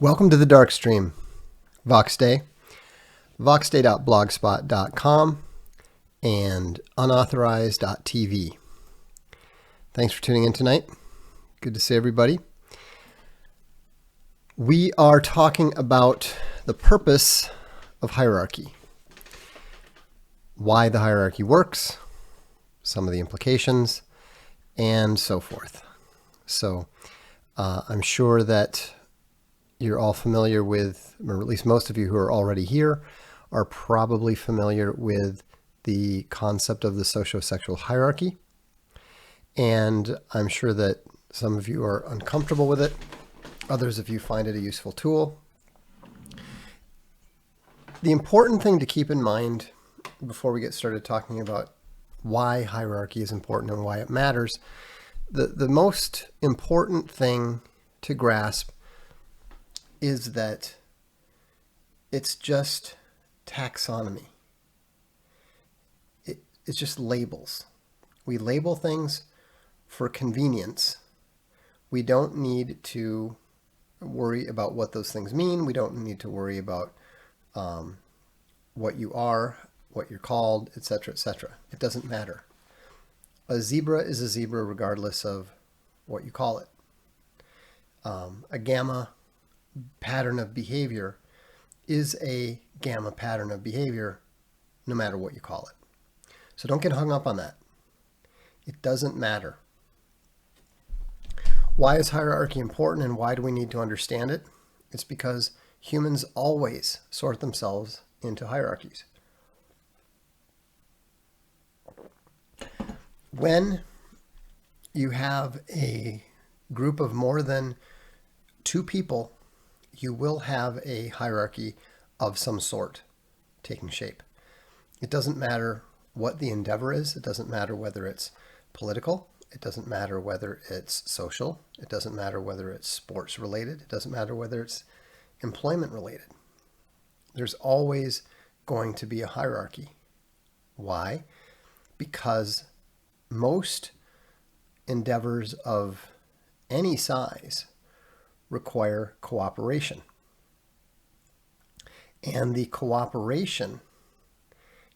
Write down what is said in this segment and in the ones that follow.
Welcome to the Darkstream, Voxday, voxday.blogspot.com, and unauthorized.tv. Thanks for tuning in tonight. Good to see everybody. We are talking about the purpose of hierarchy, why the hierarchy works, some of the implications, and so forth. So I'm sure that you're all familiar with, or at least most of you who are already here are probably familiar with the concept of the socio-sexual hierarchy. And I'm sure that some of you are uncomfortable with it. Others of you find it a useful tool. The important thing to keep in mind before we get started talking about why hierarchy is important and why it matters, the most important thing to grasp is that it's just taxonomy. It's just labels. We label things for convenience. We don't need to worry about what those things mean. We don't need to worry about what you are, what you're called, etc., etc. It doesn't matter. A zebra is a zebra regardless of what you call it. A gamma pattern of behavior is a gamma pattern of behavior no matter what you call it. So don't get hung up on that. It doesn't matter. Why is hierarchy important and why do we need to understand it? It's because humans always sort themselves into hierarchies. When you have a group of more than two people, you will have a hierarchy of some sort taking shape. It doesn't matter what the endeavor is. It doesn't matter whether it's political. It doesn't matter whether it's social. It doesn't matter whether it's sports related. It doesn't matter whether it's employment related. There's always going to be a hierarchy. Why? Because most endeavors of any size require cooperation. And the cooperation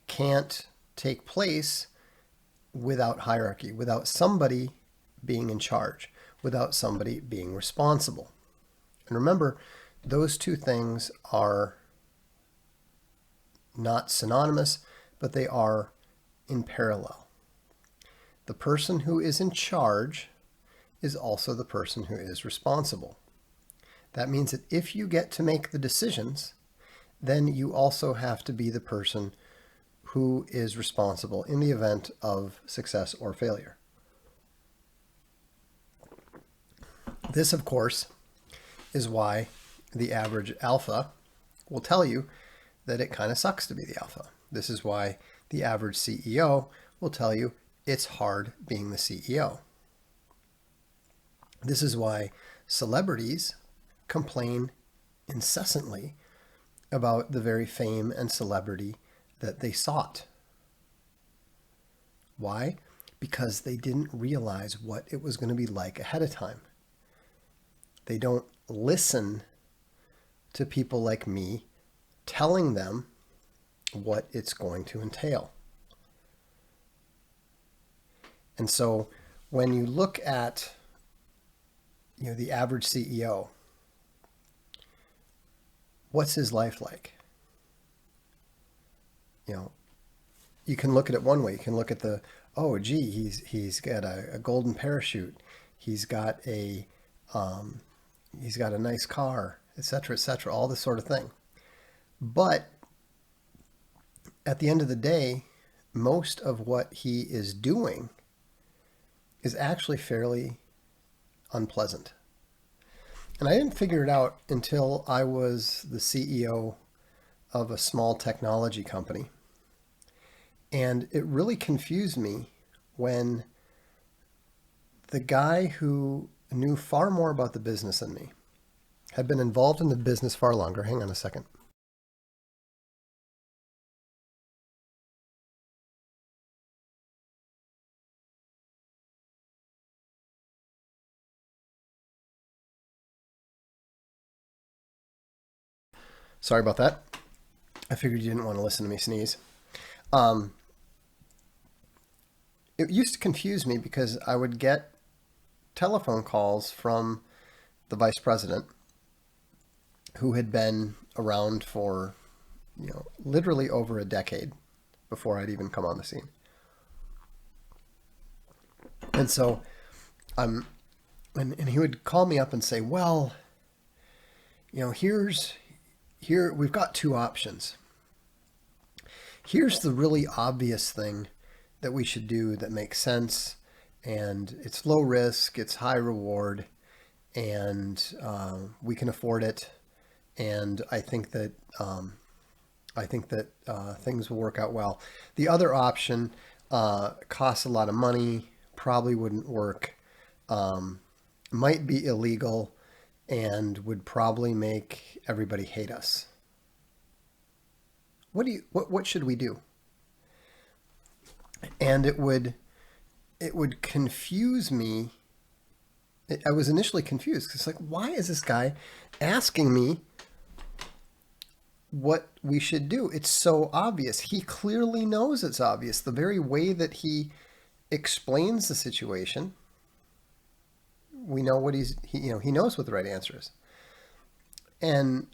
can't take place without hierarchy, without somebody being in charge, without somebody being responsible. And remember, those two things are not synonymous, but they are in parallel. The person who is in charge is also the person who is responsible. That means that if you get to make the decisions, then you also have to be the person who is responsible in the event of success or failure. This, of course, is why the average alpha will tell you that it kind of sucks to be the alpha. This is why the average CEO will tell you it's hard being the CEO. This is why celebrities complain incessantly about the very fame and celebrity that they sought. Why? Because they didn't realize what it was going to be like ahead of time. They don't listen to people like me telling them what it's going to entail. And so when you look at the average CEO, what's his life like? You can look at it one way. You can look at he's got a golden parachute. He's got a nice car, etc., all this sort of thing. But at the end of the day, most of what he is doing is actually fairly unpleasant. And I didn't figure it out until I was the CEO of a small technology company. And it really confused me when the guy who knew far more about the business than me, had been involved in the business far longer. Hang on a second. Sorry about that. I figured you didn't want to listen to me sneeze. Um, it used to confuse me because I would get telephone calls from the vice president who had been around for, literally over a decade before I'd even come on the scene. And so and he would call me up and say, well, here we've got two options. Here's the really obvious thing that we should do that makes sense, and it's low risk, it's high reward, and we can afford it. And I think that things will work out well. The other option costs a lot of money, probably wouldn't work, might be illegal, and would probably make everybody hate us. What should we do? And it would confuse me. I was initially confused because, like, why is this guy asking me what we should do? It's so obvious. He clearly knows it's obvious. The very way that he explains the situation, we know what he knows what the right answer is. And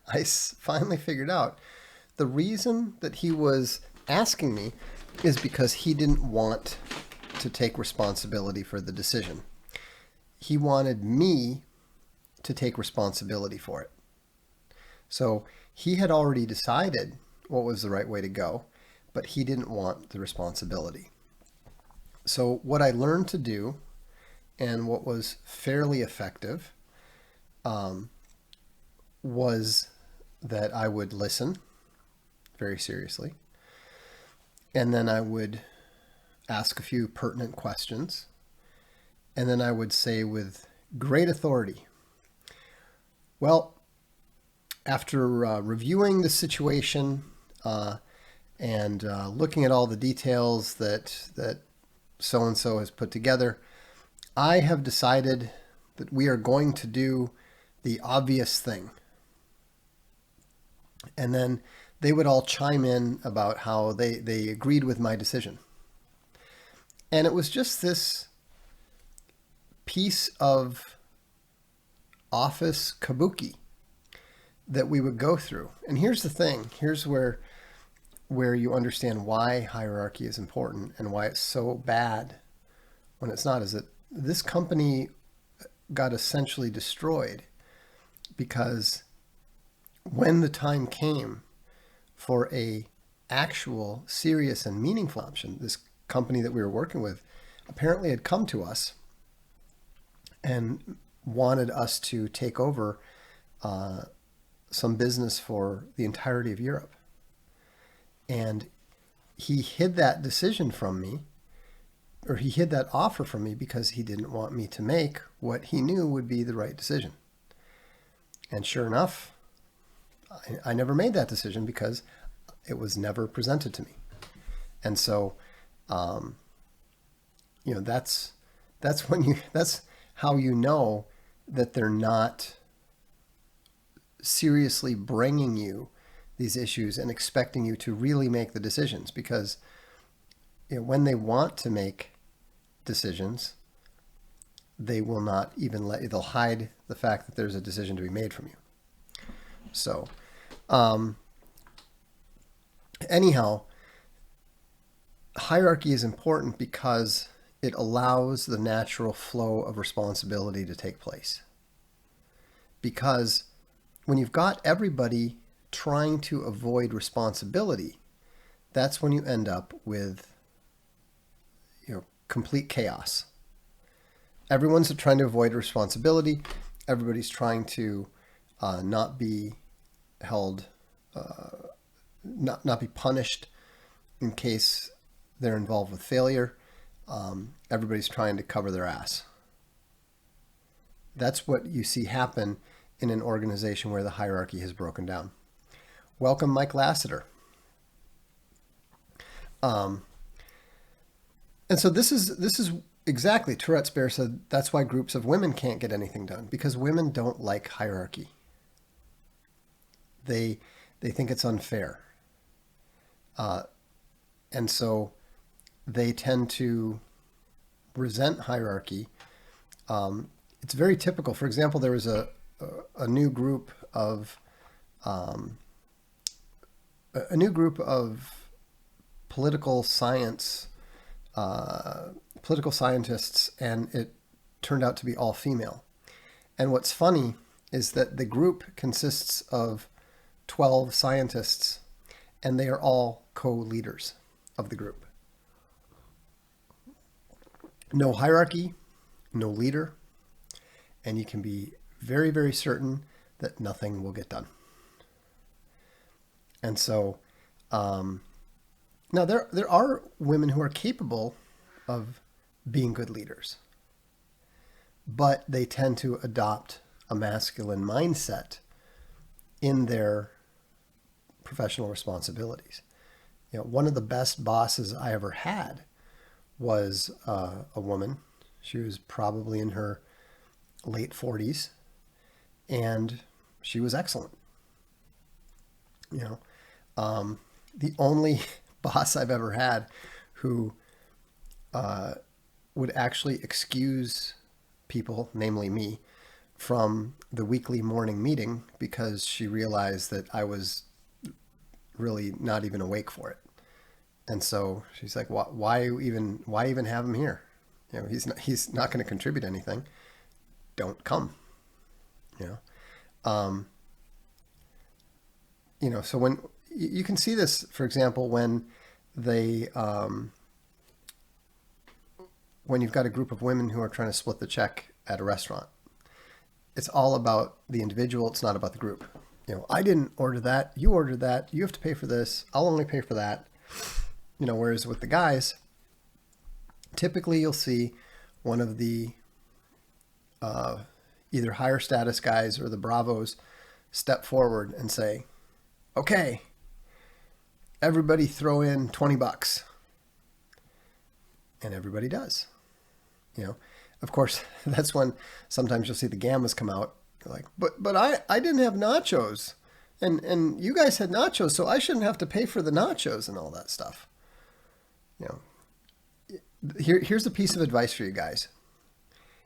I finally figured out the reason that he was asking me is because he didn't want to take responsibility for the decision. He wanted me to take responsibility for it. So he had already decided what was the right way to go, but he didn't want the responsibility. So what I learned to do, and what was fairly effective, was that I would listen very seriously, and then I would ask a few pertinent questions, and then I would say with great authority, well, after reviewing the situation and looking at all the details that so-and-so has put together, I have decided that we are going to do the obvious thing. And then they would all chime in about how they agreed with my decision. And it was just this piece of office kabuki that we would go through. And here's the thing. Here's where you understand why hierarchy is important and why it's so bad when it's not, is that this company got essentially destroyed because when the time came for a actual serious and meaningful option, this company that we were working with apparently had come to us and wanted us to take over some business for the entirety of Europe. And he hid that decision from me, or he hid that offer from me because he didn't want me to make what he knew would be the right decision. And sure enough, I never made that decision because it was never presented to me. And so, that's how you know that they're not seriously bringing you these issues and expecting you to really make the decisions, because when they want to make decisions, they will not even they'll hide the fact that there's a decision to be made from you. So, anyhow, hierarchy is important because it allows the natural flow of responsibility to take place. Because when you've got everybody trying to avoid responsibility, that's when you end up with complete chaos. Everyone's trying to avoid responsibility. Everybody's trying to not be held, not be punished in case they're involved with failure. Everybody's trying to cover their ass. That's what you see happen in an organization where the hierarchy has broken down. Welcome, Mike Lassiter. And so this is exactly, Tourette's Bear said, that's why groups of women can't get anything done, because women don't like hierarchy. They think it's unfair, and so they tend to resent hierarchy. It's very typical. For example, there was a new group of a new group of political science political scientists, and it turned out to be all female. And what's funny is that the group consists of 12 scientists, and they are all co-leaders of the group. No hierarchy, no leader, and you can be very, very certain that nothing will get done. And so, now there are women who are capable of being good leaders, but they tend to adopt a masculine mindset in their professional responsibilities. You know, one of the best bosses I ever had was a woman. She was probably in her late 40s, and she was excellent. You know, the only boss I've ever had who would actually excuse people, namely me, from the weekly morning meeting because she realized that I was really not even awake for it. And so she's like, why even have him here? You know, he's not going to contribute anything. Don't come. You know, so when you can see this, for example, when they, when you've got a group of women who are trying to split the check at a restaurant, it's all about the individual. It's not about the group. You know, I didn't order that. You ordered that. You have to pay for this. I'll only pay for that. You know, whereas with the guys, typically you'll see one of the either higher status guys or the bravos step forward and say, okay, everybody throw in $20. And everybody does. You know, of course, that's when sometimes you'll see the gammas come out. You're like, but I didn't have nachos. And you guys had nachos, so I shouldn't have to pay for the nachos and all that stuff. You know, here's a piece of advice for you guys.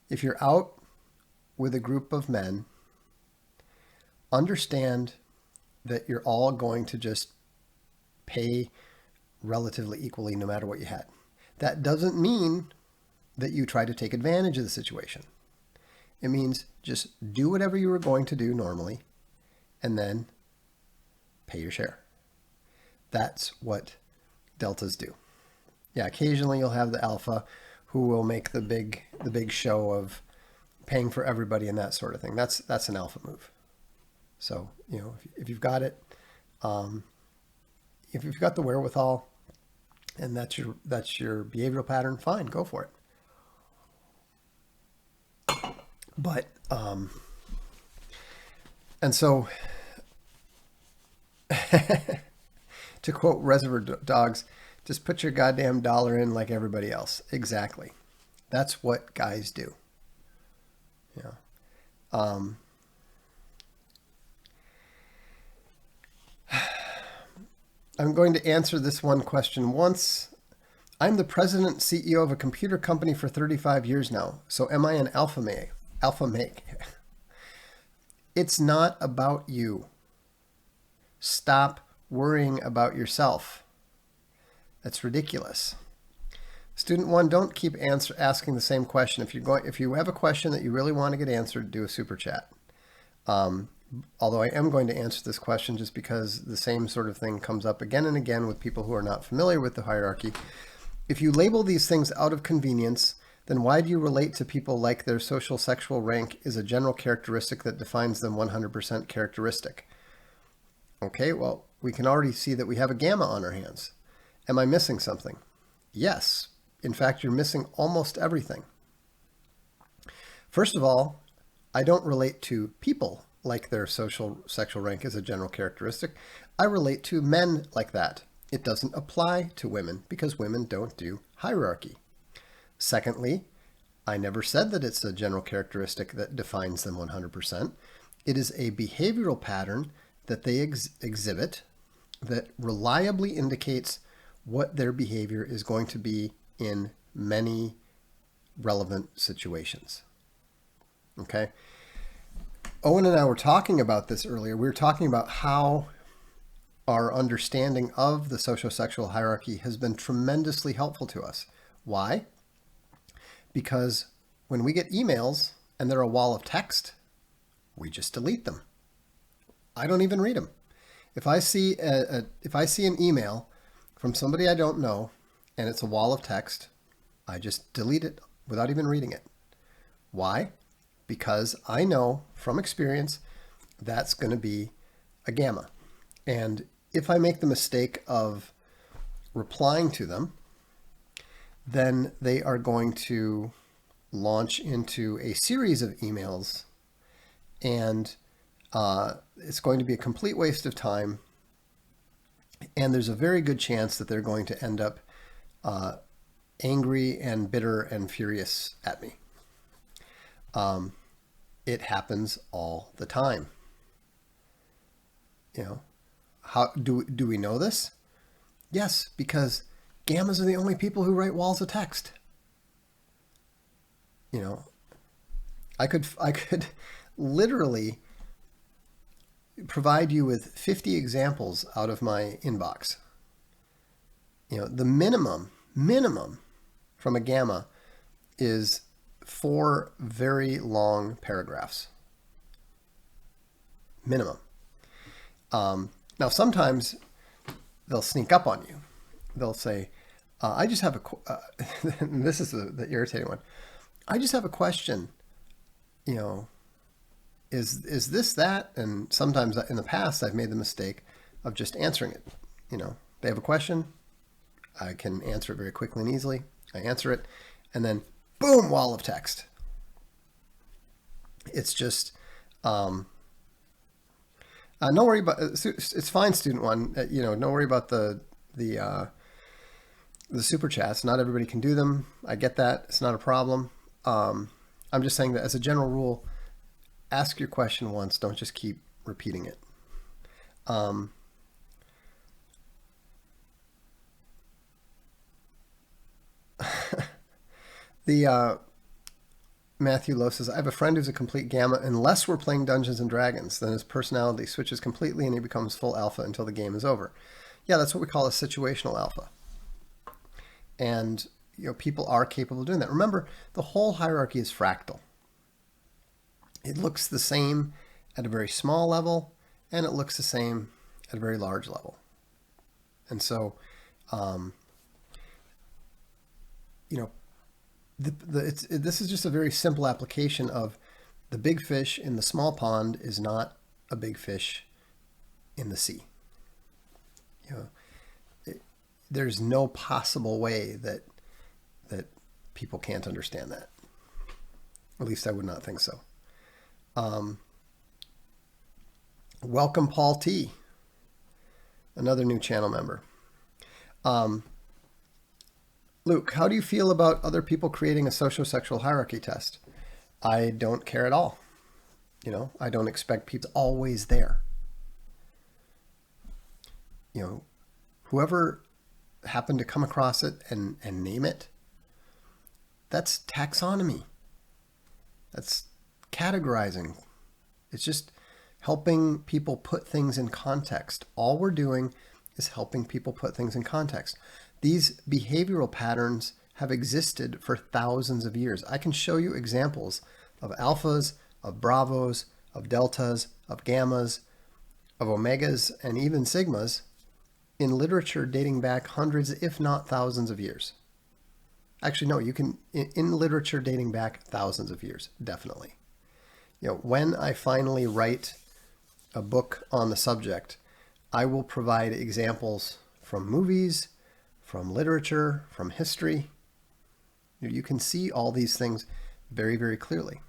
If you're out with a group of men, understand that you're all going to just pay relatively equally no matter what you had. That doesn't mean that you try to take advantage of the situation. It means just do whatever you were going to do normally and then pay your share. That's what deltas do. Yeah, occasionally you'll have the alpha who will make the big show of paying for everybody and that sort of thing. That's an alpha move. So, you know, if you've got it, if you've got the wherewithal and that's your behavioral pattern, fine, go for it. But and so to quote Reservoir Dogs, just put your goddamn dollar in like everybody else. Exactly. That's what guys do. Yeah. I'm going to answer this one question once. I'm the president and CEO of a computer company for 35 years now. So am I an alpha male? Alpha make? It's not about you. Stop worrying about yourself. That's ridiculous. Student one, don't keep asking the same question. If you have a question that you really want to get answered, do a super chat. Although I am going to answer this question just because the same sort of thing comes up again and again with people who are not familiar with the hierarchy. If you label these things out of convenience, then why do you relate to people like their social sexual rank is a general characteristic that defines them 100% characteristic? Okay, well, we can already see that we have a gamma on our hands. Am I missing something? Yes. In fact, you're missing almost everything. First of all, I don't relate to people like their social sexual rank is a general characteristic. I relate to men like that. It doesn't apply to women because women don't do hierarchy. Secondly, I never said that it's a general characteristic that defines them 100%. It is a behavioral pattern that they exhibit that reliably indicates what their behavior is going to be in many relevant situations. Okay? Owen and I were talking about this earlier. We were talking about how our understanding of the sociosexual hierarchy has been tremendously helpful to us. Why? Because when we get emails and they're a wall of text, we just delete them. I don't even read them. If I see an email from somebody I don't know and it's a wall of text, I just delete it without even reading it. Why? Because I know from experience that's going to be a gamma. And if I make the mistake of replying to them, then they are going to launch into a series of emails, and it's going to be a complete waste of time. And there's a very good chance that they're going to end up angry and bitter and furious at me. It happens all the time. You know, how do we know this? Yes, because gammas are the only people who write walls of text. You know, I could literally provide you with 50 examples out of my inbox. You know, the minimum from a gamma is 4 very long paragraphs. Minimum. Now, sometimes they'll sneak up on you. They'll say, I just have this is the irritating one. I just have a question. You know, is this that? And sometimes in the past, I've made the mistake of just answering it. You know, they have a question. I can answer it very quickly and easily. I answer it, and then boom, wall of text. It's just, don't worry about it's fine, student one. You know, don't worry about the super chats. Not everybody can do them. I get that. It's not a problem. I'm just saying that as a general rule, ask your question once. Don't just keep repeating it. Matthew Lowe says, I have a friend who's a complete gamma. Unless we're playing Dungeons and Dragons, then his personality switches completely and he becomes full alpha until the game is over. Yeah, that's what we call a situational alpha. And you know, people are capable of doing that. Remember, the whole hierarchy is fractal. It looks the same at a very small level, and it looks the same at a very large level. And so, you know, this is just a very simple application of the big fish in the small pond is not a big fish in the sea. You know, there's no possible way that people can't understand that. At least I would not think so. Welcome, Paul T, another new channel member. Luke, how do you feel about other people creating a sociosexual hierarchy test? I don't care at all. You know, I don't expect people always there. You know, whoever happened to come across it and name it, that's taxonomy. That's categorizing. It's just helping people put things in context. All we're doing is helping people put things in context. These behavioral patterns have existed for thousands of years. I can show you examples of alphas, of bravos, of deltas, of gammas, of omegas, and even sigmas in literature dating back hundreds, if not thousands of years. Actually, no, you can, in literature dating back thousands of years, definitely. You know, when I finally write a book on the subject, I will provide examples from movies, from literature, from history. You can see all these things very, very clearly.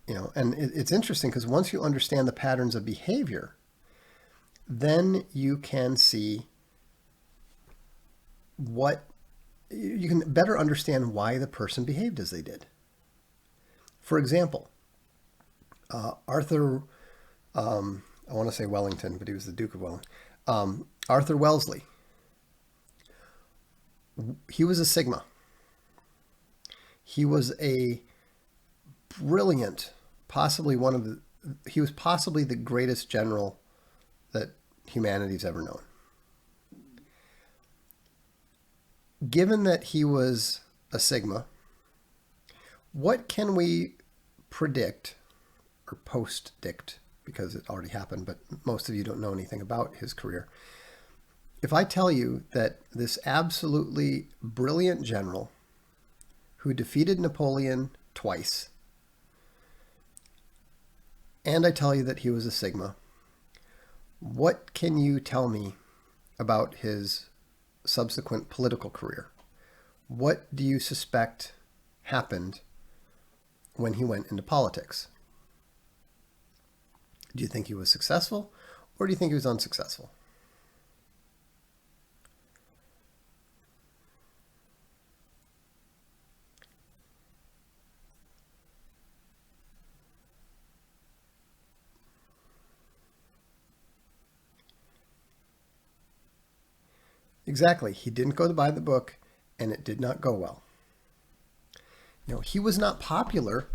You know, and it's interesting because once you understand the patterns of behavior, then you can see you can better understand why the person behaved as they did. For example, Arthur I want to say Wellington, but he was the Duke of Wellington. Arthur Wellesley. He was a Sigma. He was a brilliant, he was possibly the greatest general that humanity's ever known. Given that he was a Sigma, what can we predict or post-dict, because it already happened, but most of you don't know anything about his career. If I tell you that this absolutely brilliant general who defeated Napoleon twice, and I tell you that he was a Sigma, what can you tell me about his subsequent political career? What do you suspect happened when he went into politics? Do you think he was successful, or do you think he was unsuccessful? Exactly. He didn't go to buy the book, and it did not go well. He was not popular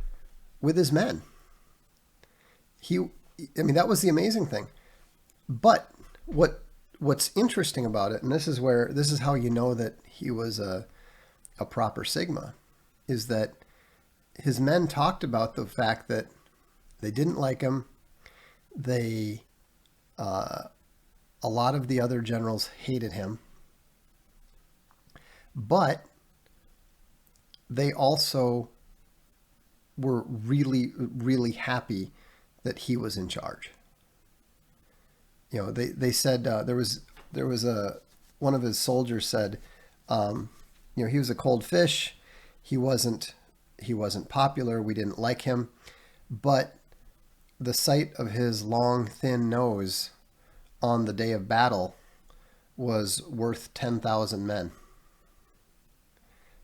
with his men. That was the amazing thing. But what's interesting about it, and this is how you know that he was a proper Sigma, is that his men talked about the fact that they didn't like him. A lot of the other generals hated him. But they also were really, really happy that he was in charge. They said there was one of his soldiers said, he was a cold fish. He wasn't popular. We didn't like him, but the sight of his long, thin nose on the day of battle was worth 10,000 men,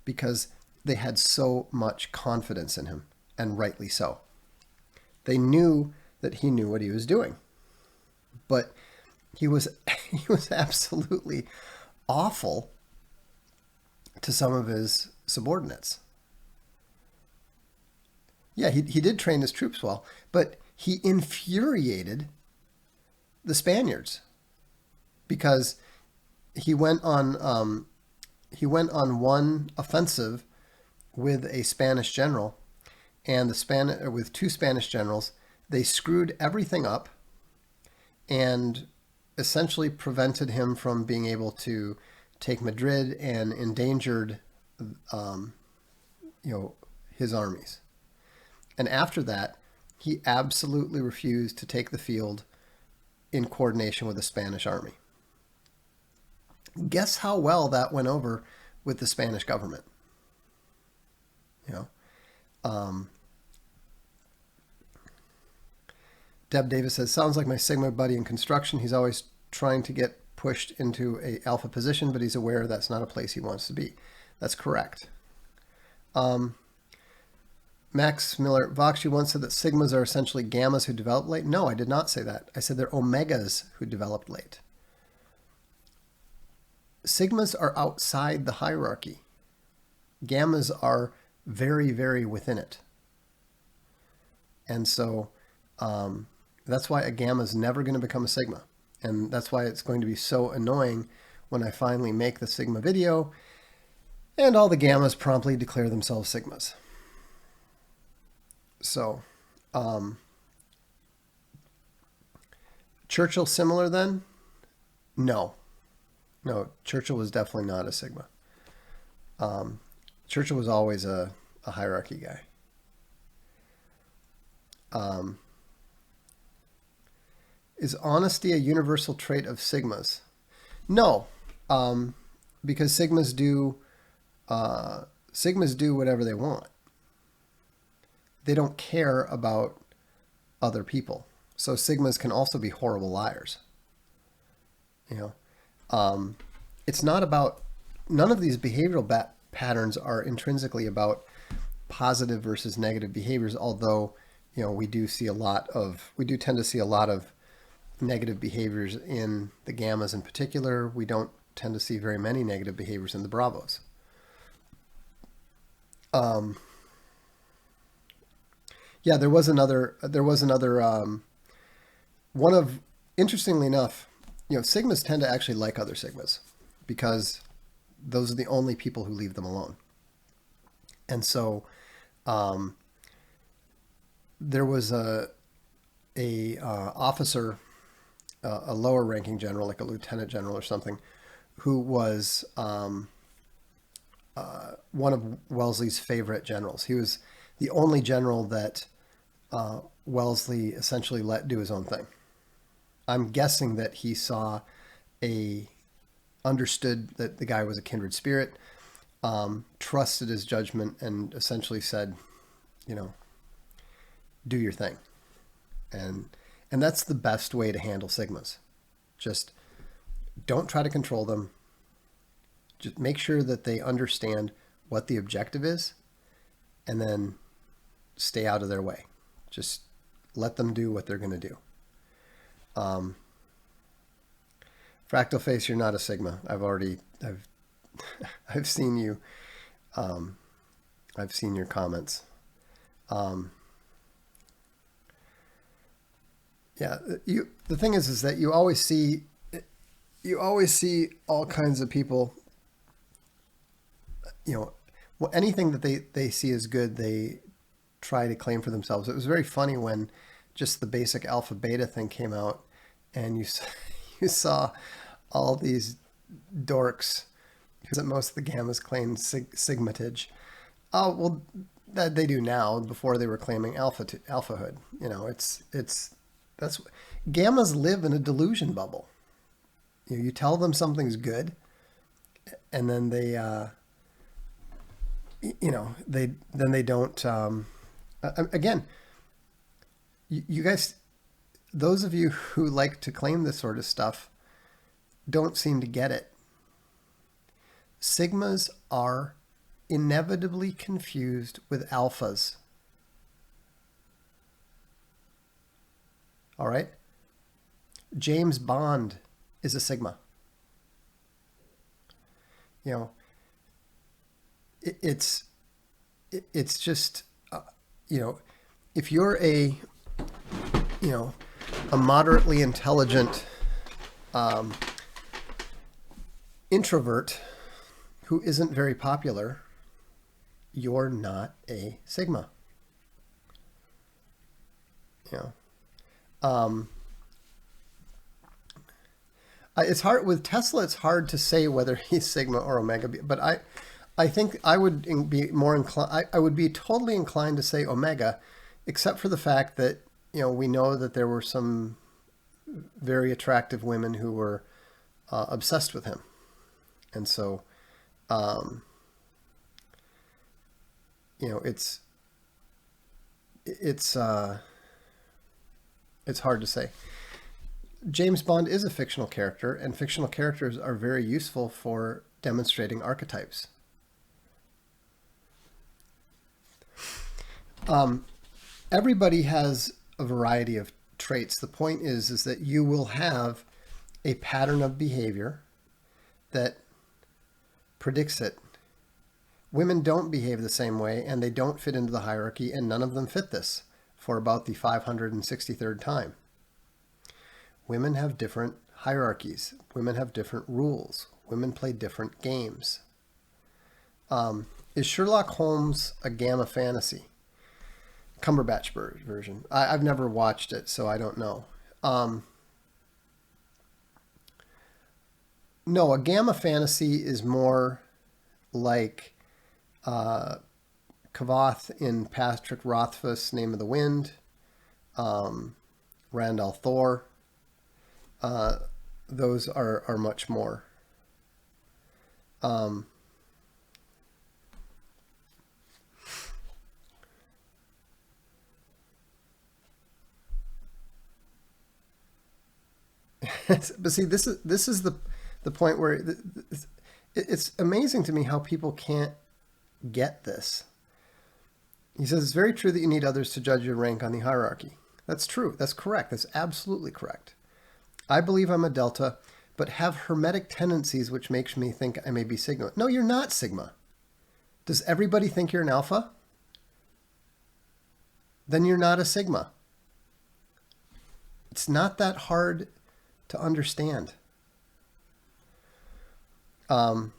because they had so much confidence in him, and rightly so. They knew that he knew what he was doing, but he was absolutely awful to some of his subordinates. Yeah, he did train his troops well, but he infuriated the Spaniards because he went on one offensive with a Spanish general, and with two Spanish generals. They screwed everything up and essentially prevented him from being able to take Madrid, and endangered his armies. And after that, he absolutely refused to take the field in coordination with the Spanish army. Guess how well that went over with the Spanish government? Deb Davis says, sounds like my Sigma buddy in construction. He's always trying to get pushed into a alpha position, but he's aware that's not a place he wants to be. That's correct. Max Miller, Vox, you once said that Sigmas are essentially Gammas who develop late. No, I did not say that. I said they're Omegas who developed late. Sigmas are outside the hierarchy. Gammas are very, very within it. And so that's why a Gamma is never going to become a Sigma. And that's why it's going to be so annoying when I finally make the Sigma video and all the Gammas promptly declare themselves Sigmas. So, Churchill similar then? No, Churchill was definitely not a Sigma. Churchill was always a hierarchy guy. Is honesty a universal trait of Sigmas? No, because Sigmas do whatever they want. They don't care about other people. So Sigmas can also be horrible liars. It's not about, none of these behavioral patterns are intrinsically about positive versus negative behaviors, although, we do tend to see a lot of negative behaviors in the gammas in particular. We don't tend to see very many negative behaviors in the bravos. Yeah, there was another one of, interestingly enough, sigmas tend to actually like other sigmas because those are the only people who leave them alone. And so there was a officer, a lower ranking general, like a lieutenant general or something, who was one of Wellesley's favorite generals. He was the only general that Wellesley essentially let do his own thing. I'm guessing that he understood that the guy was a kindred spirit, trusted his judgment, and essentially said, do your thing. And that's the best way to handle sigmas. Just don't try to control them. Just make sure that they understand what the objective is, and then stay out of their way. Just let them do what they're going to do. Fractal Face, you're not a sigma. I've seen you. I've seen your comments. Yeah, the thing is that you always see all kinds of people. Anything that they see as good, they try to claim for themselves. It was very funny when just the basic alpha beta thing came out, and you saw all these dorks that most of the gammas claimed sigmatage. Oh, well, that they do now. Before they were claiming alphahood. That's gammas live in a delusion bubble. You tell them something's good, and then they don't. Again, you guys, those of you who like to claim this sort of stuff, don't seem to get it. Sigmas are inevitably confused with alphas. All right? James Bond is a sigma. It's just, if you're a moderately intelligent introvert who isn't very popular, you're not a sigma. It's hard with Tesla. It's hard to say whether he's sigma or omega, but I think I would be more inclined. I would be totally inclined to say omega, except for the fact that we know that there were some very attractive women who were obsessed with him, and so it's hard to say. James Bond is a fictional character, and fictional characters are very useful for demonstrating archetypes. Everybody has a variety of traits. The point is that you will have a pattern of behavior that predicts it. Women don't behave the same way, and they don't fit into the hierarchy, and none of them fit this for about the 563rd time. Women have different hierarchies. Women have different rules. Women play different games. Is Sherlock Holmes a gamma fantasy? Cumberbatch version. I've never watched it, so I don't know. No, a gamma fantasy is more like Kavoth in Patrick Rothfuss's Name of the Wind, Randall Thor. Those are much more. But see, this is the point where it's amazing to me how people can't get this. He says, it's very true that you need others to judge your rank on the hierarchy. That's true. That's correct. That's absolutely correct. I believe I'm a delta, but have hermetic tendencies which makes me think I may be sigma. No, you're not sigma. Does everybody think you're an alpha? Then you're not a sigma. It's not that hard to understand. Well,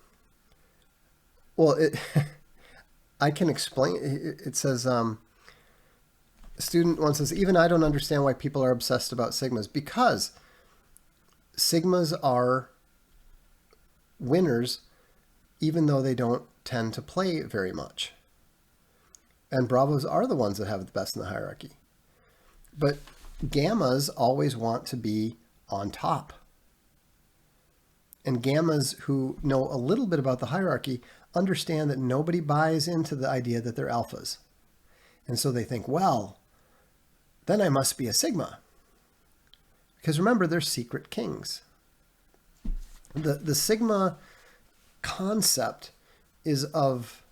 I can explain. It says, student one says, even I don't understand why people are obsessed about sigmas, because sigmas are winners even though they don't tend to play very much. And bravos are the ones that have the best in the hierarchy. But gammas always want to be on top. And gammas who know a little bit about the hierarchy understand that nobody buys into the idea that they're alphas. And so they think, well, then I must be a sigma. Because remember, they're secret kings. The sigma concept is of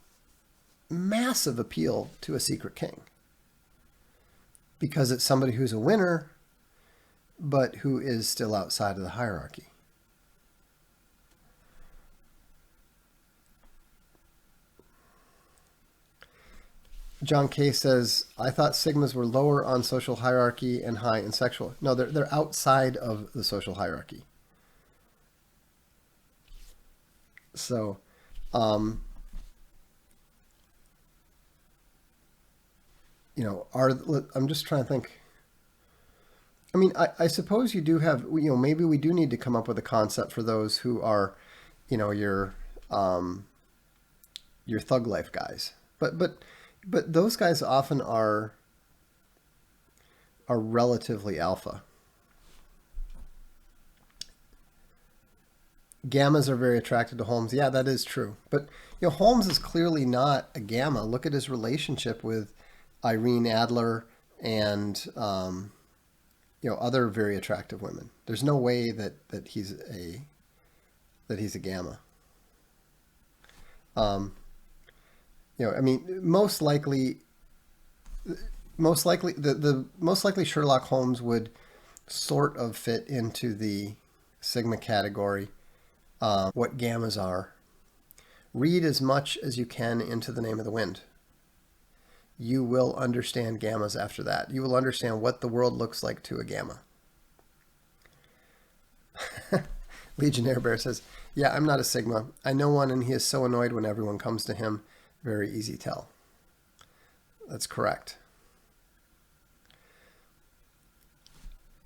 massive appeal to a secret king. Because it's somebody who's a winner, but who is still outside of the hierarchy. John K. says, I thought sigmas were lower on social hierarchy and high in sexual. No, they're outside of the social hierarchy. So, I'm just trying to think. I mean, I suppose you do have, maybe we do need to come up with a concept for those who are, your thug life guys. But those guys often are relatively alpha. Gammas are very attracted to Holmes. Yeah, that is true. But Holmes is clearly not a gamma. Look at his relationship with Irene Adler and other very attractive women. There's no way that he's a gamma. I mean, most likely the most likely Sherlock Holmes would sort of fit into the sigma category. What gammas are. Read as much as you can into The Name of the Wind. You will understand gammas after that. You will understand what the world looks like to a gamma. Legionnaire Bear says, yeah, I'm not a sigma. I know one, and he is so annoyed when everyone comes to him. Very easy tell. That's correct.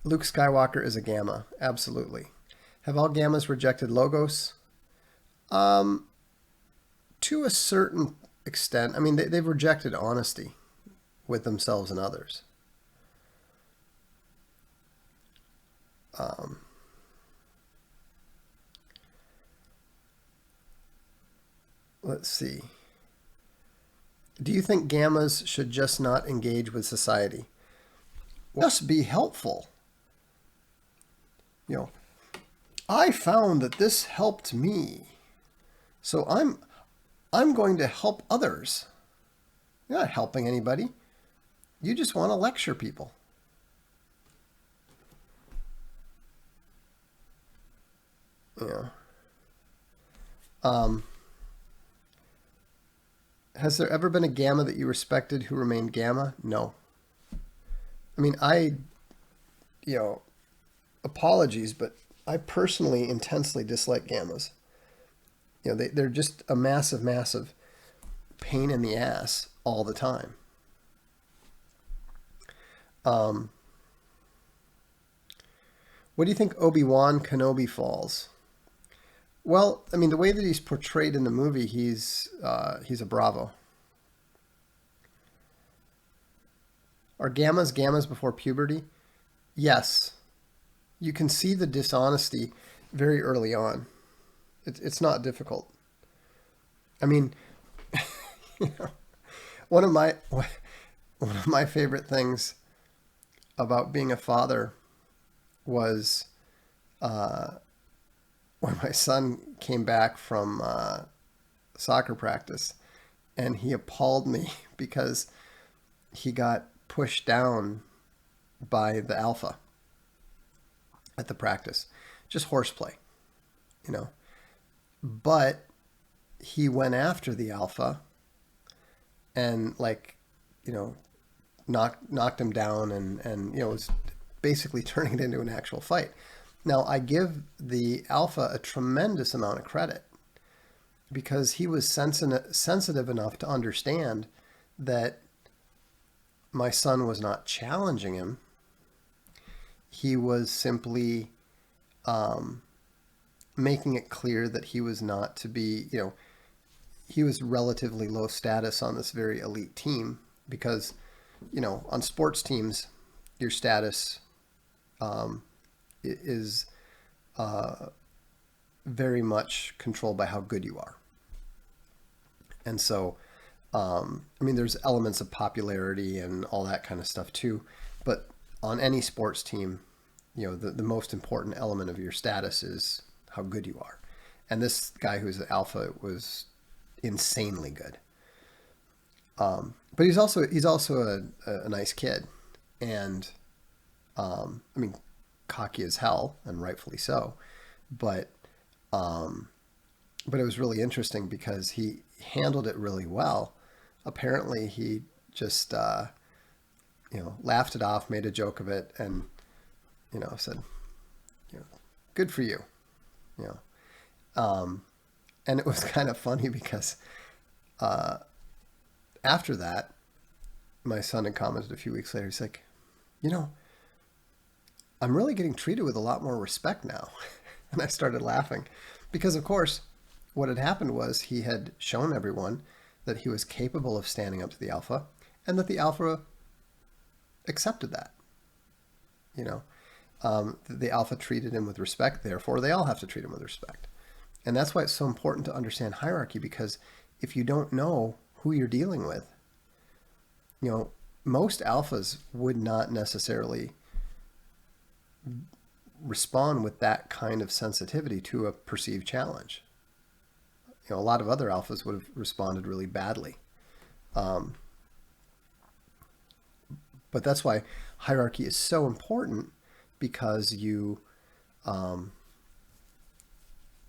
Luke Skywalker is a gamma. Absolutely. Have all gammas rejected logos? To a certain extent. I mean, they've rejected honesty with themselves and others. Let's see. Do you think gammas should just not engage with society? Just be helpful. I found that this helped me, so I'm going to help others. You're not helping anybody. You just want to lecture people. Has there ever been a gamma that you respected who remained gamma? No. I mean, apologies, but I personally intensely dislike gammas. They're just a massive, massive pain in the ass all the time. What do you think Obi-Wan Kenobi falls? Well, I mean, the way that he's portrayed in the movie, he's a bravo. Are gammas before puberty? Yes. You can see the dishonesty very early on. It's not difficult. I mean, one of my favorite things about being a father was when my son came back from soccer practice, and he appalled me because he got pushed down by the alpha at the practice. Just horseplay, you know. But he went after the alpha and, like, you know, knocked him down, and you know, was basically turning it into an actual fight. Now, I give the alpha a tremendous amount of credit because he was sensitive enough to understand that my son was not challenging him. He was simply making it clear that he was not to be, you know, he was relatively low status on this very elite team because, you know, on sports teams, your status is very much controlled by how good you are. And so, I mean, there's elements of popularity and all that kind of stuff too. But on any sports team, you know, the most important element of your status is how good you are. And this guy who's the alpha was insanely good. But he's also a nice kid, and I mean, cocky as hell, and rightfully so. But it was really interesting because he handled it really well. Apparently, he just you know, laughed it off, made a joke of it, and, you know, said, you know, good for you, you know. And it was kind of funny because after that, my son had commented a few weeks later. He's like, you know, I'm really getting treated with a lot more respect now. And I started laughing because, of course, what had happened was he had shown everyone that he was capable of standing up to the alpha, and that the alpha accepted that. You know, the alpha treated him with respect. Therefore, they all have to treat him with respect. And that's why it's so important to understand hierarchy, because if you don't know who you're dealing with, you know, most alphas would not necessarily respond with that kind of sensitivity to a perceived challenge. You know, a lot of other alphas would have responded really badly. But that's why hierarchy is so important, because you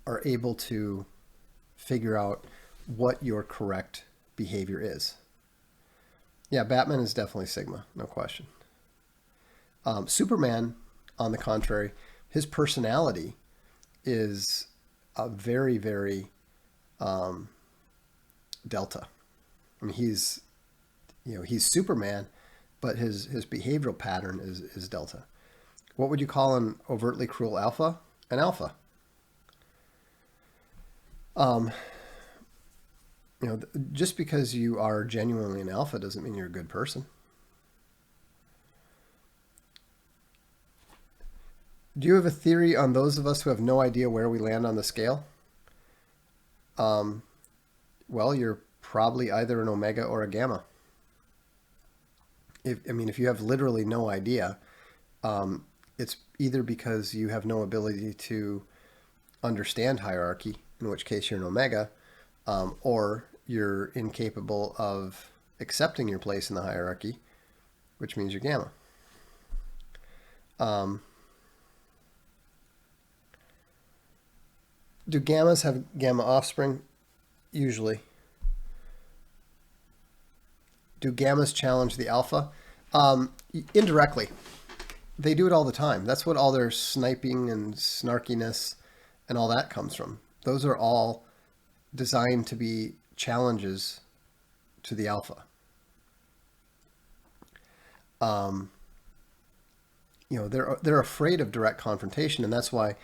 are able to figure out what your correct behavior is. Yeah, Batman is definitely Sigma, no question. Superman, on the contrary, his personality is a very, very Delta. I mean, he's Superman, but his behavioral pattern is Delta. What would you call an overtly cruel alpha? An alpha. You know, just because you are genuinely an alpha doesn't mean you're a good person. Do you have a theory on those of us who have no idea where we land on the scale? Well, you're probably either an omega or a gamma. If you have literally no idea, it's either because you have no ability to understand hierarchy, in which case you're an omega, or you're incapable of accepting your place in the hierarchy, which means you're gamma. Do gammas have gamma offspring? Usually. Do gammas challenge the alpha? Indirectly. They do it all the time. That's what all their sniping and snarkiness and all that comes from. Those are all designed to be challenges to the alpha. You know, they're afraid of direct confrontation, and that's why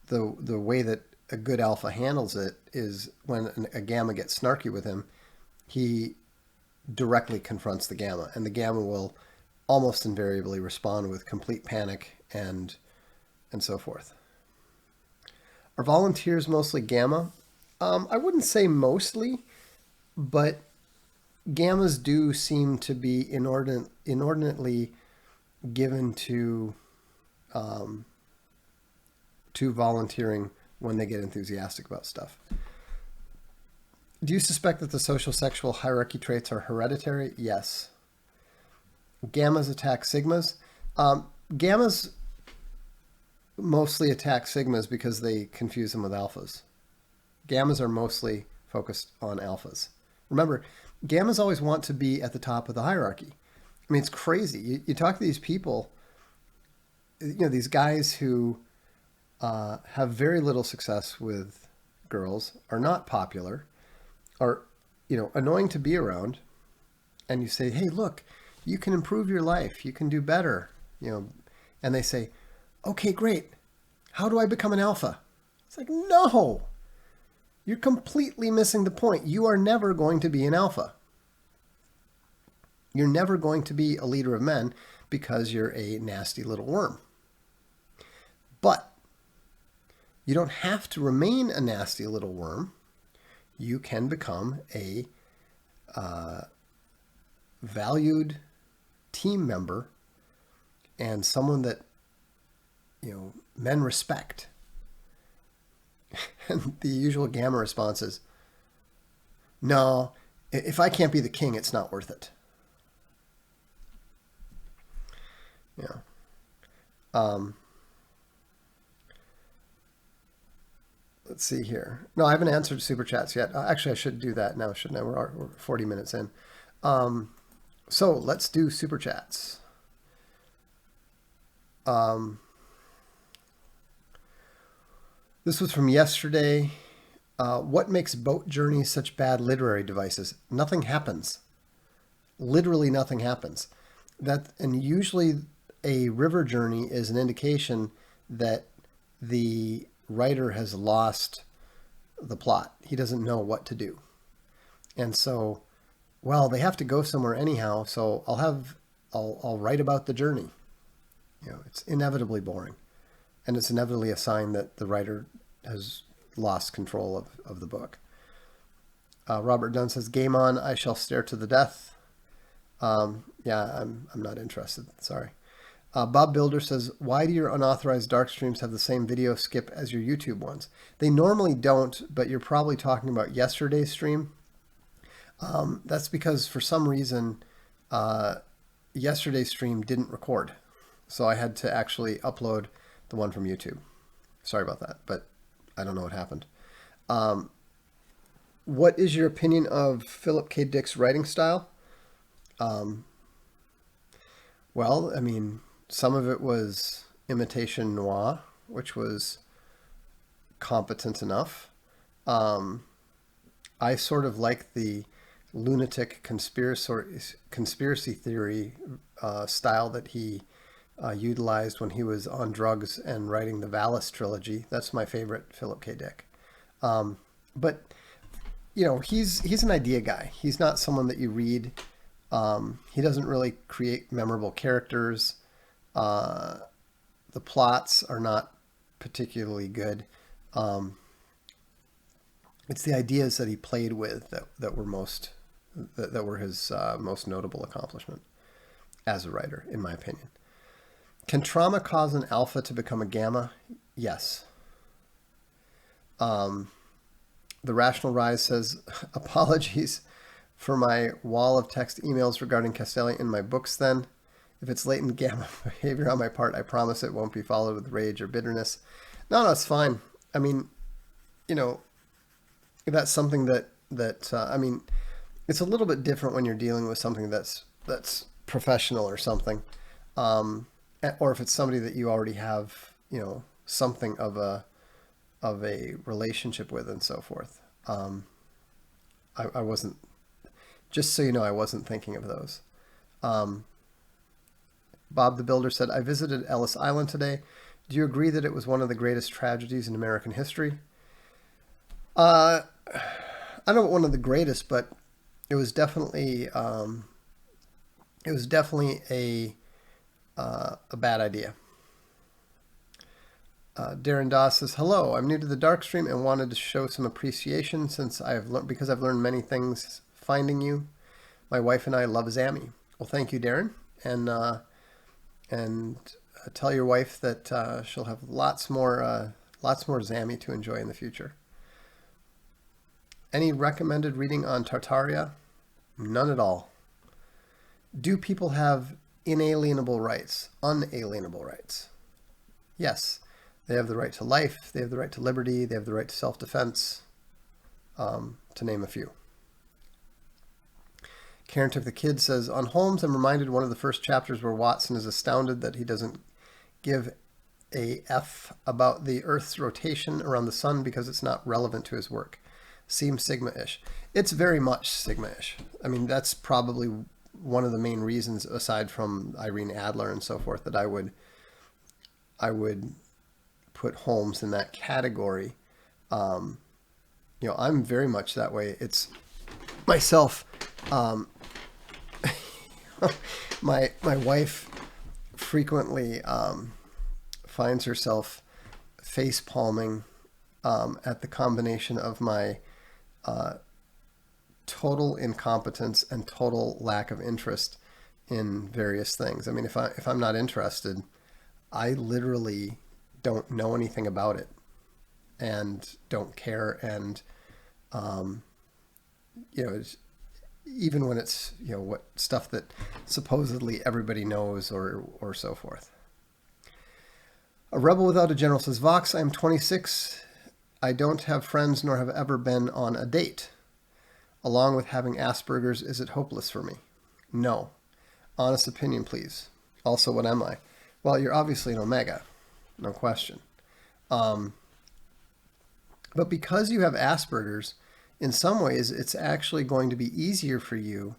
the way that a good alpha handles it is when a gamma gets snarky with him, he directly confronts the gamma, and the gamma will almost invariably respond with complete panic and so forth. Are volunteers mostly gamma? I wouldn't say mostly, but gammas do seem to be inordinately given to volunteering when they get enthusiastic about stuff. Do you suspect that the social sexual hierarchy traits are hereditary? Yes. Gammas attack sigmas. Gammas mostly attack sigmas because they confuse them with alphas. Gammas are mostly focused on alphas. Remember, gammas always want to be at the top of the hierarchy. I mean, it's crazy. You talk to these people, these guys who have very little success with girls, are not popular, are, annoying to be around, and you say, hey, look, you can improve your life. You can do better, and they say, okay, great. How do I become an alpha? It's like, no, you're completely missing the point. You are never going to be an alpha. You're never going to be a leader of men because you're a nasty little worm. But you don't have to remain a nasty little worm. You can become a valued team member and someone that, men respect. And the usual gamma response is, no, if I can't be the king, it's not worth it. Let's see here. No, I haven't answered super chats yet. Actually, I should do that now, shouldn't I? We're 40 minutes in. So let's do super chats. This was from yesterday. What makes boat journeys such bad literary devices? Nothing happens. Literally nothing happens. And usually a river journey is an indication that the writer has lost the plot. He doesn't know what to do. And so, well, they have to go somewhere anyhow, so I'll write about the journey. It's inevitably boring. And it's inevitably a sign that the writer has lost control of the book. Robert Dunn says, game on, I shall stare to the death. Yeah, I'm not interested. Sorry. Bob Builder says, why do your unauthorized Darkstreams have the same video skip as your YouTube ones? They normally don't, but you're probably talking about yesterday's stream. That's because for some reason, yesterday's stream didn't record. So I had to actually upload the one from YouTube. Sorry about that, but I don't know what happened. What is your opinion of Philip K. Dick's writing style? Well, I mean, some of it was imitation noir, which was competent enough. I sort of like the lunatic conspiracy theory style that he utilized when he was on drugs and writing the Valis trilogy. That's my favorite Philip K. Dick. But he's an idea guy. He's not someone that you read. He doesn't really create memorable characters. The plots are not particularly good. It's the ideas that he played with that were his most notable accomplishment as a writer, in my opinion. Can trauma cause an alpha to become a gamma? Yes. The Rational Rise says, apologies for my wall of text emails regarding Castelli in my books then. If it's latent gamma behavior on my part, I promise it won't be followed with rage or bitterness. No, it's fine. I mean, that's something that I mean, it's a little bit different when you're dealing with something that's professional or something. Or if it's somebody that you already have, something of a relationship with and so forth. I wasn't, just so you know, I wasn't thinking of those. Bob the Builder said, I visited Ellis Island today. Do you agree that it was one of the greatest tragedies in American history? I don't know one of the greatest, but it was definitely a bad idea. Darren Doss says, hello, I'm new to the Darkstream and wanted to show some appreciation since because I've learned many things finding you. My wife and I love Zammy. Well, thank you, Darren. And tell your wife that she'll have lots more Zammy to enjoy in the future. Any recommended reading on Tartaria? None at all. Do people have inalienable rights, unalienable rights. Yes, they have the right to life, they have the right to liberty, they have the right to self-defense, to name a few. Karen Took the Kid says, on Holmes, I'm reminded one of the first chapters where Watson is astounded that he doesn't give a F about the Earth's rotation around the sun because it's not relevant to his work. Seems Sigma-ish. It's very much Sigma-ish. I mean, that's probably one of the main reasons, aside from Irene Adler and so forth, that I would put Holmes in that category. You know, I'm very much that way. It's myself. My wife frequently finds herself face palming at the combination of my total incompetence and total lack of interest in various things. I mean, if I'm not interested, I literally don't know anything about it and don't care. And you know, even when it's, you know, what stuff that supposedly everybody knows or so forth. A Rebel Without a General says, Vox, I'm 26. I don't have friends nor have ever been on a date. Along with having Asperger's, is it hopeless for me? No. Honest opinion, please. Also, what am I? Well, you're obviously an Omega. No question. But because you have Asperger's, in some ways, it's actually going to be easier for you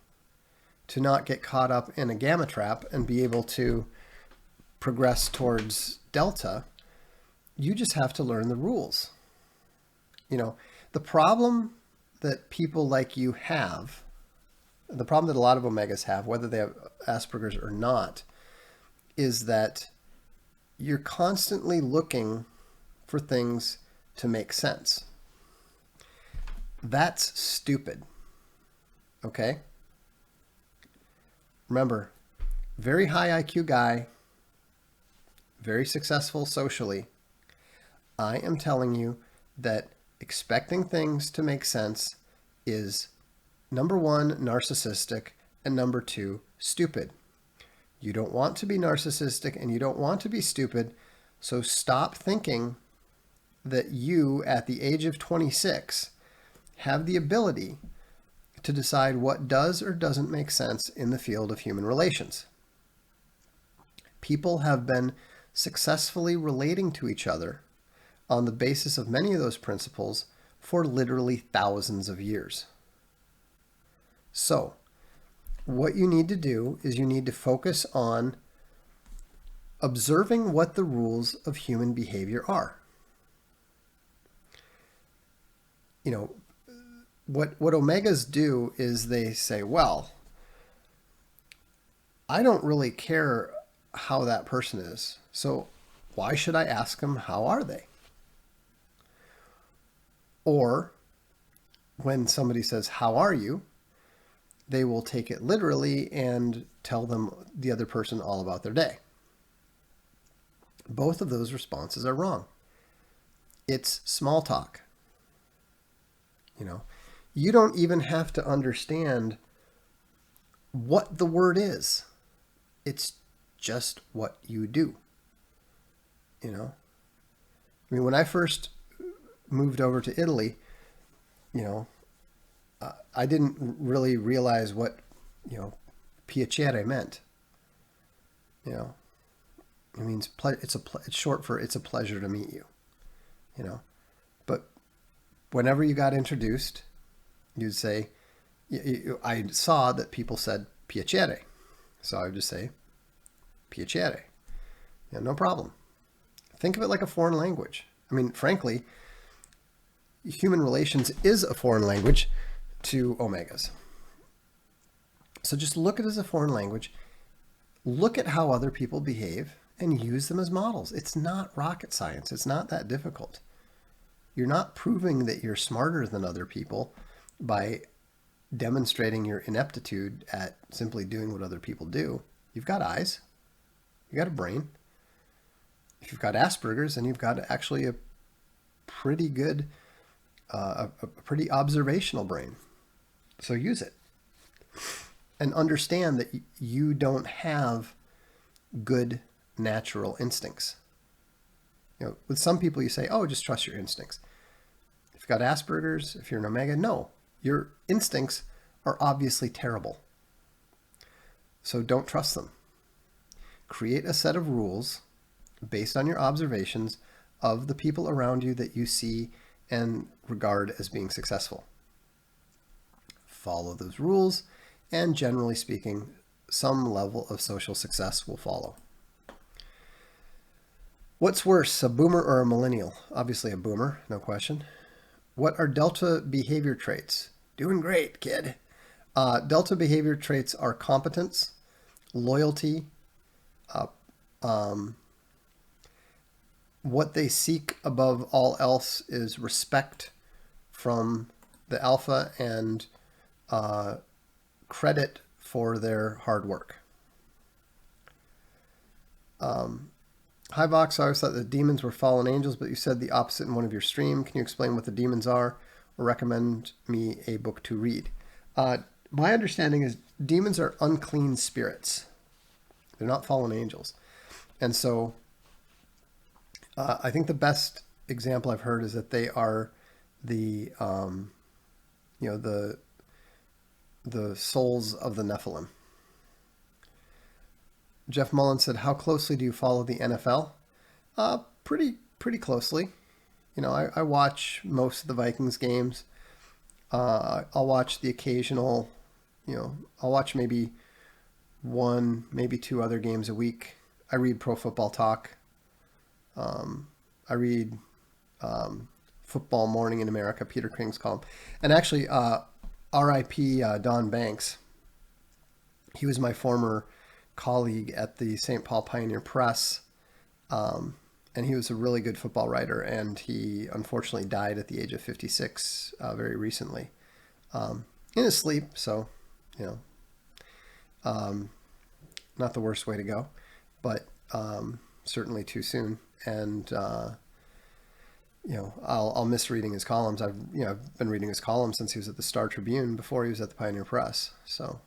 to not get caught up in a gamma trap and be able to progress towards Delta. You just have to learn the rules. You know, the problem that people like you have, the problem that a lot of Omegas have, whether they have Asperger's or not, is that you're constantly looking for things to make sense. That's stupid. Okay? Remember, very high IQ guy, very successful socially. I am telling you that expecting things to make sense is, number one, narcissistic, and number two, stupid. You don't want to be narcissistic and you don't want to be stupid, so stop thinking that you, at the age of 26, have the ability to decide what does or doesn't make sense in the field of human relations. People have been successfully relating to each other on the basis of many of those principles for literally thousands of years. So, what you need to do is you need to focus on observing what the rules of human behavior are. You know, what Omegas do is they say, well, I don't really care how that person is, so why should I ask them how are they? Or when somebody says, how are you? They will take it literally and tell them, the other person, all about their day. Both of those responses are wrong. It's small talk. You know, you don't even have to understand what the word is. It's just what you do. You know, I mean, when I first moved over to Italy, you know, I didn't really realize what, you know, piacere meant. You know, it means it's short for it's a pleasure to meet you. You know, but whenever you got introduced, you'd say, I saw that people said piacere, so I would just say piacere. Yeah, no problem. Think of it like a foreign language. I mean, frankly, human relations is a foreign language to Omegas. So just look at it as a foreign language. Look at how other people behave and use them as models. It's not rocket science. It's not that difficult. You're not proving that you're smarter than other people by demonstrating your ineptitude at simply doing what other people do. You've got eyes. You've got a brain. If you've got Asperger's, then you've got actually a pretty good, a pretty observational brain. So use it. And understand that you don't have good natural instincts. With some people you say, oh, just trust your instincts. If you've got Asperger's, if you're an Omega, no. Your instincts are obviously terrible. So don't trust them. Create a set of rules based on your observations of the people around you that you see and regard as being successful. Follow those rules, and generally speaking, some level of social success will follow. What's worse, a boomer or a millennial? Obviously a boomer, no question. What are Delta behavior traits? Doing great, kid. Delta behavior traits are competence, loyalty, what they seek above all else is respect from the alpha and credit for their hard work. Hi, Vox. I always thought the demons were fallen angels, but you said the opposite in one of your streams. Can you explain what the demons are or recommend me a book to read? My understanding is demons are unclean spirits. They're not fallen angels. And so I think the best example I've heard is that they are the souls of the Nephilim. Jeff Mullen said, how closely do you follow the NFL? Pretty closely. I watch most of the Vikings games. I'll watch the occasional, I'll watch maybe one, maybe two other games a week. I read Pro Football Talk. I read Football Morning in America, Peter King's column. And actually, R.I.P. Don Banks. He was my former colleague at the St. Paul Pioneer Press. And he was a really good football writer. And he unfortunately died at the age of 56 very recently in his sleep. So, not the worst way to go, but certainly too soon. And, I'll miss reading his columns. I've been reading his columns since he was at the Star Tribune before he was at the Pioneer Press. So,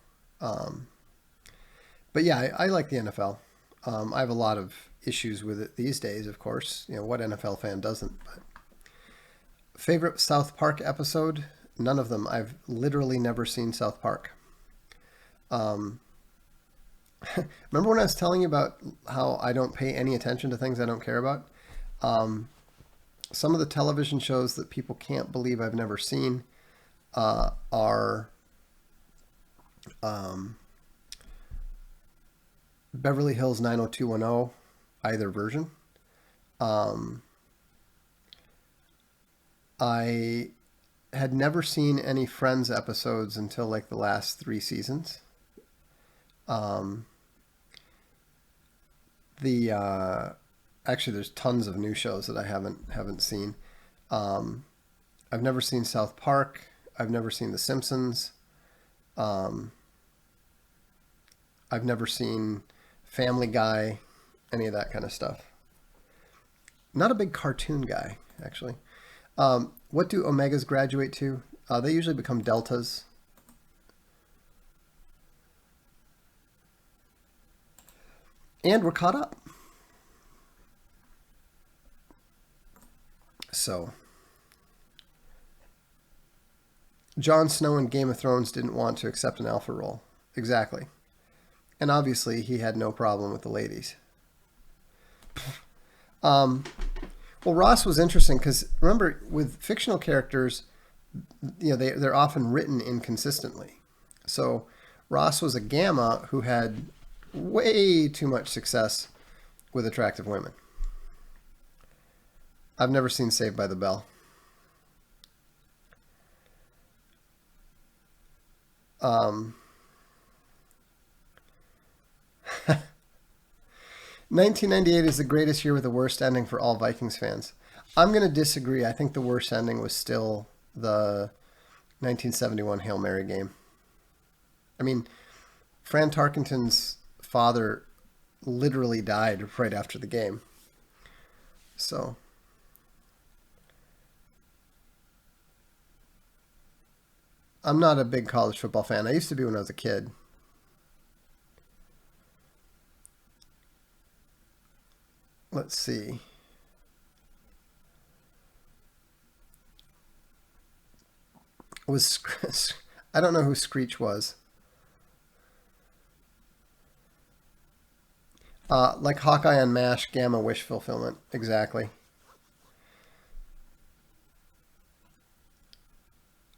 but yeah, I like the NFL. I have a lot of issues with it these days, of course. What NFL fan doesn't? But favorite South Park episode? None of them. I've literally never seen South Park. Remember when I was telling you about how I don't pay any attention to things I don't care about? Some of the television shows that people can't believe I've never seen are Beverly Hills 90210, either version. I had never seen any Friends episodes until like the last 3 seasons. Actually, there's tons of new shows that I haven't seen. I've never seen South Park. I've never seen The Simpsons. I've never seen Family Guy, any of that kind of stuff. Not a big cartoon guy, actually. What do Omegas graduate to? They usually become Deltas. And we're caught up. So, Jon Snow in Game of Thrones didn't want to accept an alpha role. Exactly. And obviously he had no problem with the ladies. Well, Ross was interesting because remember, with fictional characters, they're often written inconsistently. So Ross was a Gamma who had way too much success with attractive women. I've never seen Saved by the Bell. 1998 is the greatest year with the worst ending for all Vikings fans. I'm going to disagree. I think the worst ending was still the 1971 Hail Mary game. I mean, Fran Tarkenton's father literally died right after the game. So, I'm not a big college football fan. I used to be when I was a kid. let's see. Was I don't know who Screech was. Like Hawkeye on MASH, Gamma wish fulfillment. Exactly.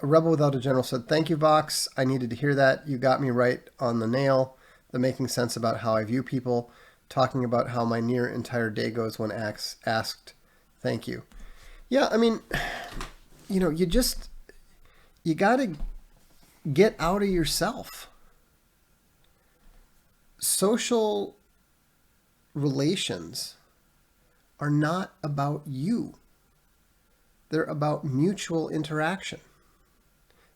A Rebel Without a General said, "Thank you, Vox. I needed to hear that. You got me right on the nail. The making sense about how I view people. Talking about how my near entire day goes when asked. Thank you." Yeah, I mean, you got to get out of yourself. Social relations are not about you. They're about mutual interaction,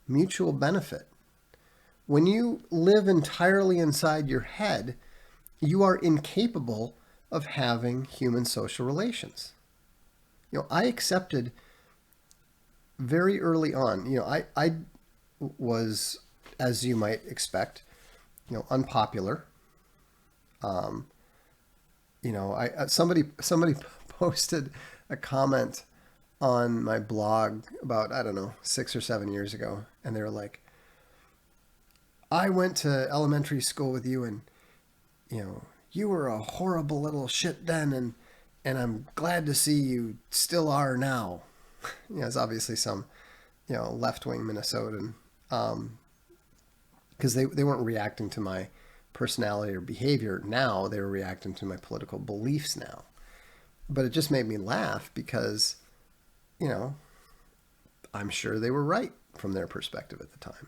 mutual benefit. When you live entirely inside your head, you are incapable of having human social relations. I accepted very early on, I was, as you might expect, unpopular. Somebody posted a comment on my blog about, I don't know, 6 or 7 years ago, and they were like, "I went to elementary school with you, and you were a horrible little shit then, and I'm glad to see you still are now." It's obviously some left-wing Minnesotan, because they weren't reacting to my personality or behavior now, they were reacting to my political beliefs now. But it just made me laugh because I'm sure they were right from their perspective at the time.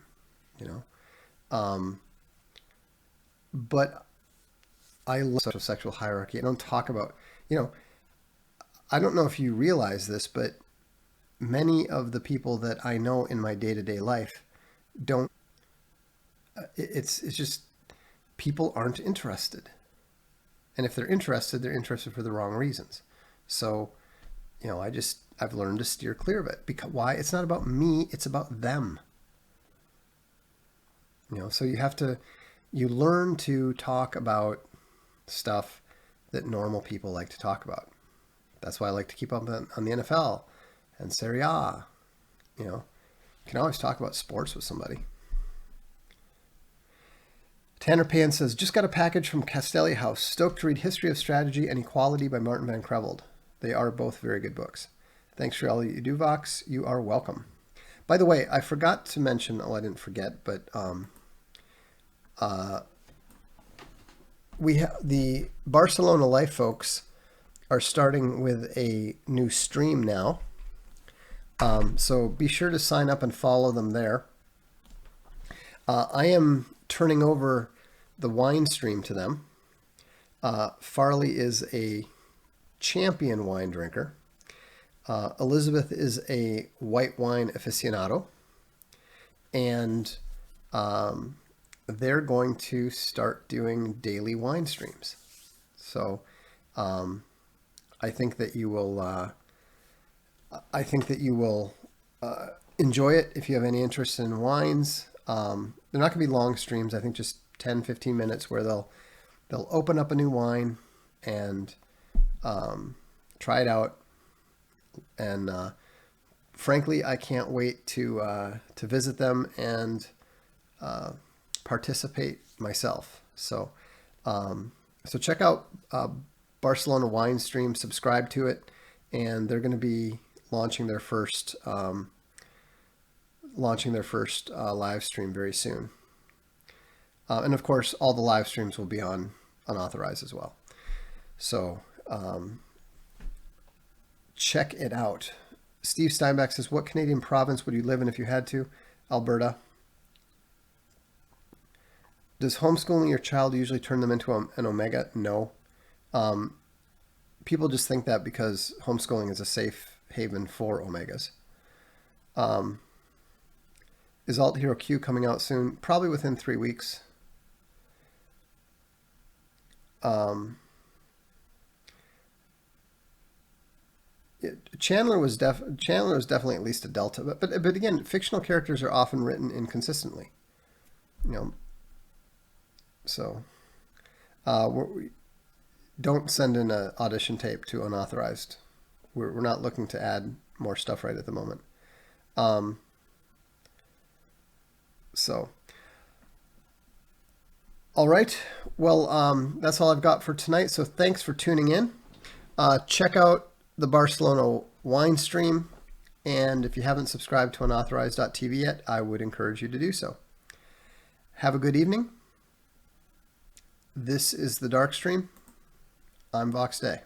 But I love social sexual hierarchy. I don't talk about, I don't know if you realize this, but many of the people that I know in my day-to-day life don't, it's just, people aren't interested. And if they're interested for the wrong reasons. So, I've learned to steer clear of it. Because why? It's not about me, it's about them. So you learn to talk about stuff that normal people like to talk about. That's why I like to keep up on the NFL and Serie A. You can always talk about sports with somebody. Tanner Pan says, "Just got a package from Castelli House. Stoked to read History of Strategy and Equality by Martin Van Creveld. They are both very good books. Thanks for all you do, Vox. You are welcome." By the way, I forgot to mention, I didn't forget, but we have the Barcelona Life folks are starting with a new stream now. So be sure to sign up and follow them there. I am turning over the wine stream to them. Farley is a champion wine drinker. Elizabeth is a white wine aficionado. And they're going to start doing daily wine streams. So I think that you will enjoy it if you have any interest in wines. They're not going to be long streams. I think just 10, 15 minutes where they'll open up a new wine and try it out. And frankly, I can't wait to visit them and participate myself. So check out Barcelona Wine Stream. Subscribe to it, and they're going to be launching their first live stream very soon. And of course, all the live streams will be on unauthorized as well. So check it out. Steve Steinbeck says, "What Canadian province would you live in if you had to?" Alberta. Does homeschooling your child usually turn them into an omega? No. People just think that because homeschooling is a safe haven for omegas. Is Alt Hero Q coming out soon? Probably within 3 weeks. Chandler was definitely at least a delta, but again, fictional characters are often written inconsistently. So don't send in an audition tape to unauthorized. We're not looking to add more stuff right at the moment. So, all right. Well, that's all I've got for tonight. So thanks for tuning in. Check out the Barcelona wine stream. And if you haven't subscribed to unauthorized.tv yet, I would encourage you to do so. Have a good evening. This is the Darkstream. I'm Vox Day.